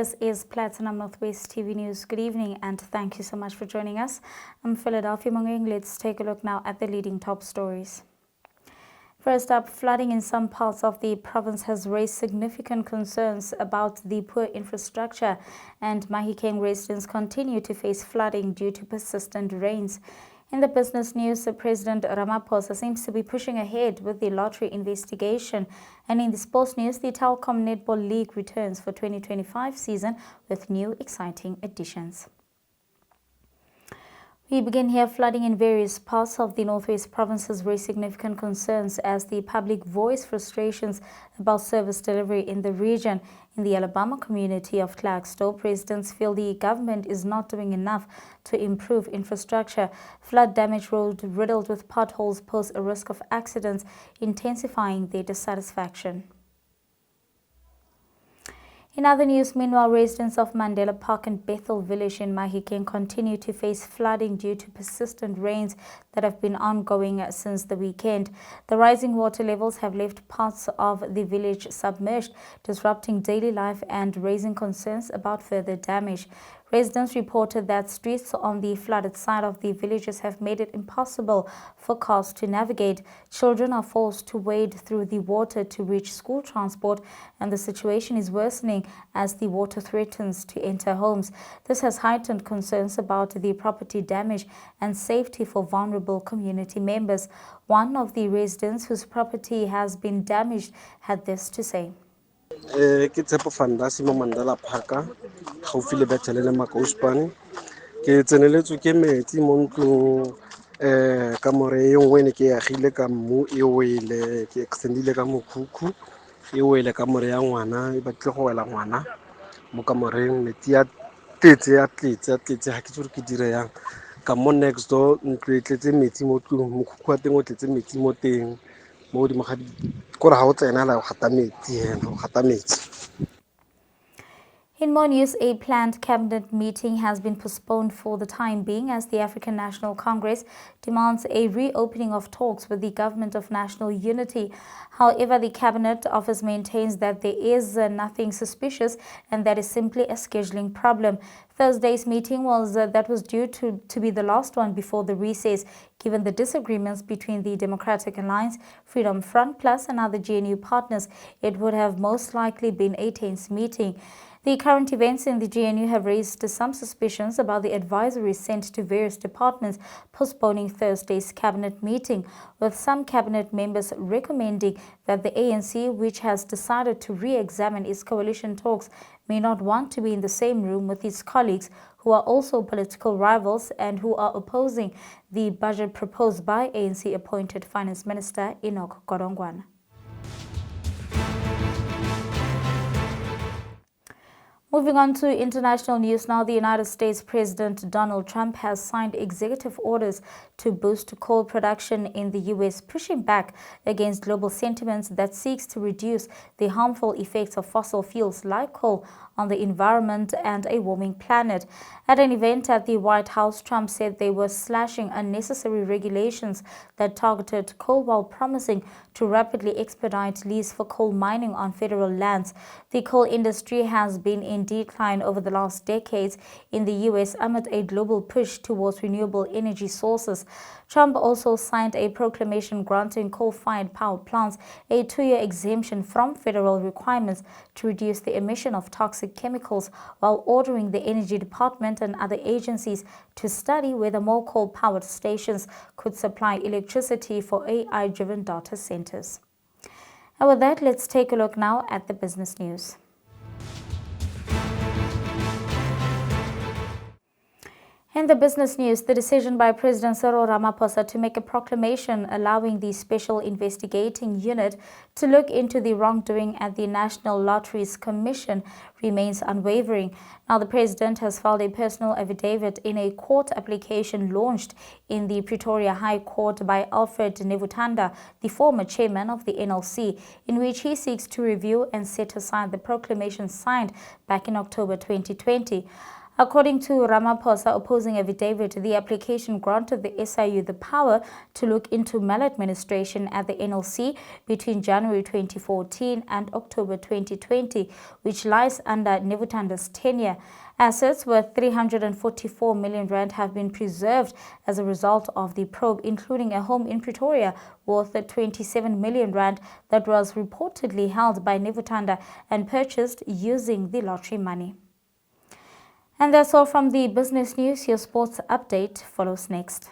This is Platinum Northwest TV News. Good evening and thank you so much for joining us. I'm Philadelphia Mangoeng. Let's take a look now at the leading top stories. First up, flooding in some parts of the province has raised significant concerns about the poor infrastructure, and Mahikeng residents continue to face flooding due to persistent rains. In the business news, President Ramaphosa seems to be pushing ahead with the lottery investigation. And in the sports news, the Telkom Netball League returns for 2025 season with new exciting additions. We begin here. Flooding in various parts of the Northwest province has raised significant concerns as the public voice frustrations about service delivery in the region. In the Alabama community of Clarksdorp, residents feel the government is not doing enough to improve infrastructure. Flood-damaged roads riddled with potholes pose a risk of accidents, intensifying their dissatisfaction. In other news, meanwhile, residents of Mandela Park and Bethel Village in Mahikeng continue to face flooding due to persistent rains that have been ongoing since the weekend. The rising water levels have left parts of the village submerged, disrupting daily life and raising concerns about further damage. Residents reported that streets on the flooded side of the villages have made it impossible for cars to navigate. Children are forced to wade through the water to reach school transport, and the situation is worsening as the water threatens to enter homes. This has heightened concerns about the property damage and safety for vulnerable community members. One of the residents whose property has been damaged had this to say. Ke tshepo fandasi mo Mandela Park gaufi le Bethel le Makouspane ke tseneletswe ke metsi mo ntlong ka more e nngwe ne ke agile ka mmu e wele ke extendile ka mokhukhu e wele ka more ya ngwana e batle go wela ngwana mo ka moreng metsi a tletse ga ke tsore ke dire yang ka mo next door ntlo e tletse metsi mo tlong mokhukhu wa teng o tletse metsi mo teng. In more news, a planned cabinet meeting has been postponed for the time being as the African National Congress demands a reopening of talks with the Government of National Unity. However, the Cabinet Office maintains that there is nothing suspicious and that is simply a scheduling problem. Thursday's meeting was due to be the last one before the recess, given the disagreements between the Democratic Alliance, Freedom Front Plus and other GNU partners. It would have most likely been a tense meeting. The current events in the GNU have raised some suspicions about the advisory sent to various departments postponing Thursday's cabinet meeting, with some cabinet members recommending that the ANC, which has decided to re-examine its coalition talks, may not want to be in the same room with its colleagues who are also political rivals and who are opposing the budget proposed by ANC-appointed Finance Minister Enoch Godongwana. Moving on to international news now, the United States President Donald Trump has signed executive orders to boost coal production in the U.S., pushing back against global sentiments that seeks to reduce the harmful effects of fossil fuels like coal on the environment and a warming planet. At an event at the White House, Trump said they were slashing unnecessary regulations that targeted coal while promising to rapidly expedite lease for coal mining on federal lands. The coal industry has been in decline over the last decades in the U.S. amid a global push towards renewable energy sources. Trump also signed a proclamation granting coal-fired power plants a 2-year exemption from federal requirements to reduce the emission of toxic chemicals, while ordering the Energy Department and other agencies to study whether more coal-powered stations could supply electricity for AI-driven data centers. And with that, let's take a look now at the business news. In the business news, the decision by President Cyril Ramaphosa to make a proclamation allowing the Special Investigating Unit to look into the wrongdoing at the National Lotteries Commission remains unwavering. Now, the President has filed a personal affidavit in a court application launched in the Pretoria High Court by Alfred Nevutanda, the former chairman of the NLC, in which he seeks to review and set aside the proclamation signed back in October 2020. According to Ramaphosa opposing affidavit, the application granted the SIU the power to look into maladministration at the NLC between January 2014 and October 2020, which lies under Nevutanda's tenure. Assets worth 344 million rand have been preserved as a result of the probe, including a home in Pretoria worth 27 million rand that was reportedly held by Nevutanda and purchased using the lottery money. And that's all from the business news. Your sports update follows next.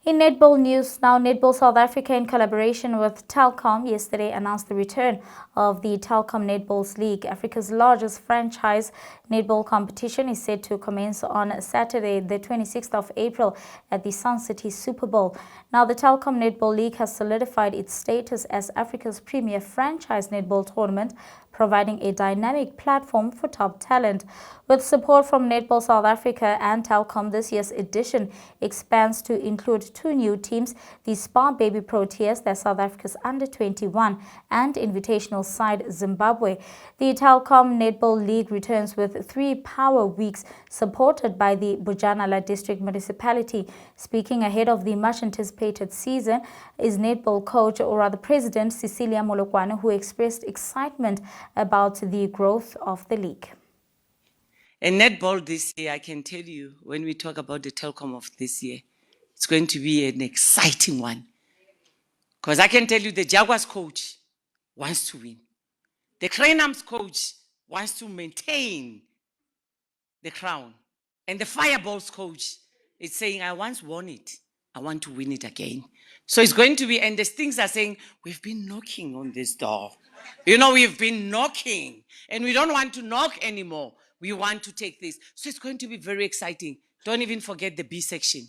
In netball news now, Netball South Africa, in collaboration with Telkom, yesterday announced the return of the Telkom Netball League. Africa's largest franchise netball competition is set to commence on Saturday, the 26th of April at the Sun City Super Bowl. Now, the Telkom Netball League has solidified its status as Africa's premier franchise netball tournament, providing a dynamic platform for top talent. With support from Netball South Africa and Telkom, this year's edition expands to include two new teams, the Spar Baby Proteas, that's South Africa's under-21, and invitational side Zimbabwe. The Telkom Netball League returns with 3 power weeks supported by the Banyana District Municipality. Speaking ahead of the much-anticipated season is netball coach, or rather President Cecilia Molokwane, who expressed excitement about the growth of the league. And netball this year, I can tell you, when we talk about the Telkom of this year, it's going to be an exciting one. Because I can tell you the Jaguars coach wants to win. The Craneham's coach wants to maintain the crown. And the Fireballs coach is saying, I once won it. I want to win it again. So it's going to be, and the Stings are saying, we've been knocking on this door. You know, we've been knocking, and we don't want to knock anymore. We want to take this. So it's going to be very exciting. Don't even forget the B section.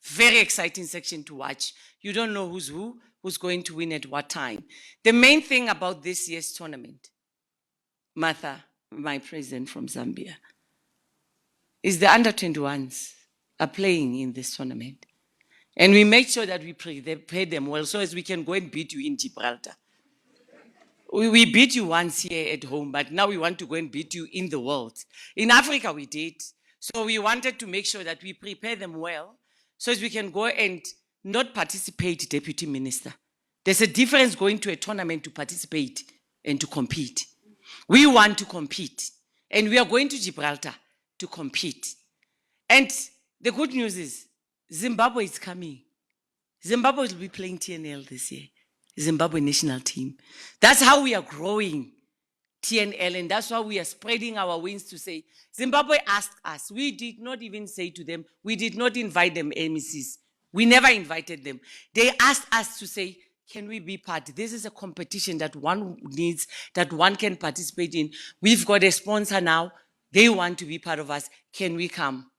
Very exciting section to watch. You don't know who's going to win at what time. The main thing about this year's tournament, Martha, my president from Zambia, is the under-21s are playing in this tournament. And we make sure that we prepare them well so as we can go and beat you in Gibraltar. We beat you once here at home, but now we want to go and beat you in the world. In Africa, we did. So we wanted to make sure that we prepare them well so as we can go and not participate, Deputy Minister. There's a difference going to a tournament to participate and to compete. We want to compete, and we are going to Gibraltar to compete. And the good news is Zimbabwe is coming. Zimbabwe will be playing TNL this year. Zimbabwe national team. That's how we are growing TNL, and that's why we are spreading our wings to say, Zimbabwe asked us. We did not even say to them, we did not invite them MECs. We never invited them. They asked us to say, can we be part? This is a competition that one needs, that one can participate in. We've got a sponsor now. They want to be part of us. Can we come?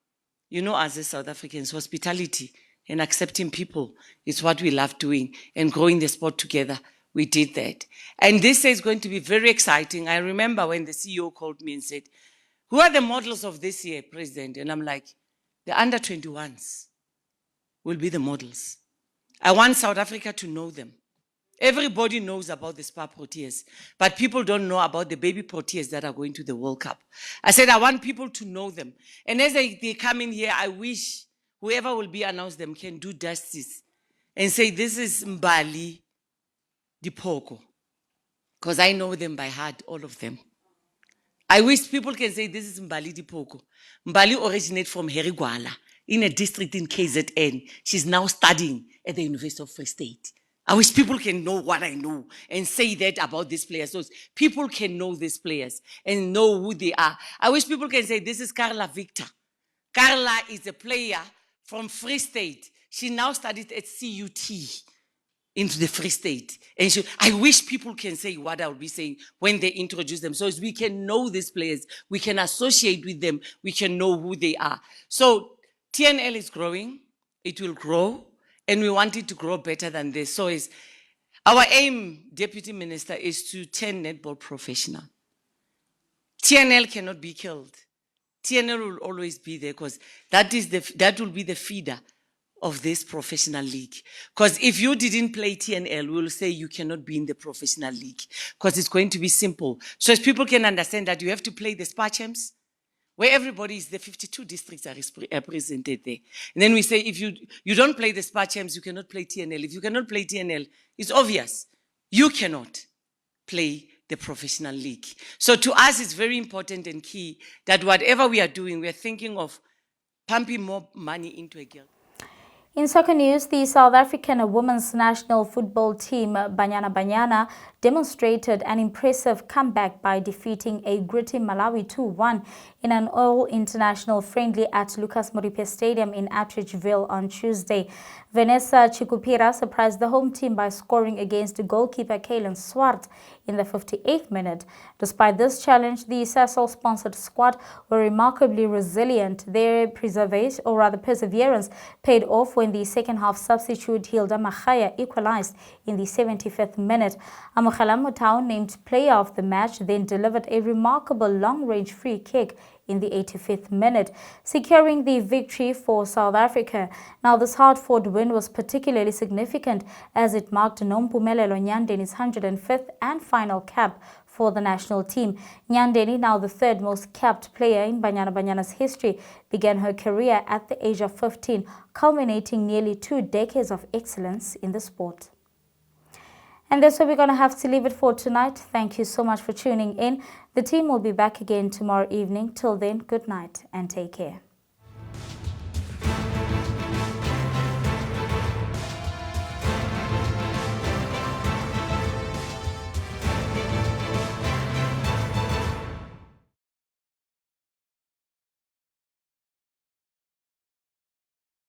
You know, as a South Africans, hospitality and accepting people is what we love doing, and growing the sport together. We did that. And this is going to be very exciting. I remember when the CEO called me and said, who are the models of this year, President? And I'm like, the under-21s will be the models. I want South Africa to know them. Everybody knows about the Spar Proteas, but people don't know about the baby Proteas that are going to the World Cup. I said, I want people to know them. And as they come in here, I wish whoever will be announced them can do justice and say, this is Mbali Dipoko, because I know them by heart, all of them. I wish people can say, this is Mbali Dipoko. Mbali originates from Herigwala in a district in KZN. She's now studying at the University of Free State. I wish people can know what I know and say that about these players. So people can know these players and know who they are. I wish people can say, this is Carla Victor. Carla is a player from Free State. She now studied at CUT into the Free State. And I wish people can say what I'll be saying when they introduce them. So as we can know these players, we can associate with them, we can know who they are. So TNL is growing, it will grow, and we want it to grow better than this. So our aim, Deputy Minister, is to turn netball professional. TNL cannot be killed. TNL will always be there because that will be the feeder of this professional league. Because if you didn't play TNL, we'll say you cannot be in the professional league because it's going to be simple. So as people can understand that you have to play the Spa Champs, where everybody is, the 52 districts are represented there. And then we say, if you don't play the Spa Champs, you cannot play TNL. If you cannot play TNL, it's obvious. You cannot play the professional league. So to us, it's very important and key that whatever we are doing, we are thinking of pumping more money into a girl. In soccer news, the South African women's national football team, Banyana Banyana, demonstrated an impressive comeback by defeating a gritty Malawi 2-1 in an all-international friendly at Lucas Moripe Stadium in Atteridgeville on Tuesday. Vanessa Chikupira surprised the home team by scoring against goalkeeper Kaylin Swart in the 58th minute. Despite this challenge, the Cecil-sponsored squad were remarkably resilient. Their perseverance paid off when the second-half substitute Hilda Mahaya equalized in the 75th minute. Amogela Motau, named player of the match, then delivered a remarkable long-range free kick in the 85th minute, securing the victory for South Africa. Now, this hard-fought win was particularly significant as it marked Nompumelelo Nyandeni's 105th and final cap for the national team. Nyandeni, now the third most capped player in Banyana Banyana's history, began her career at the age of 15, culminating nearly 2 decades of excellence in the sport. And that's where we're going to have to leave it for tonight. Thank you so much for tuning in. The team will be back again tomorrow evening. Till then, good night and take care.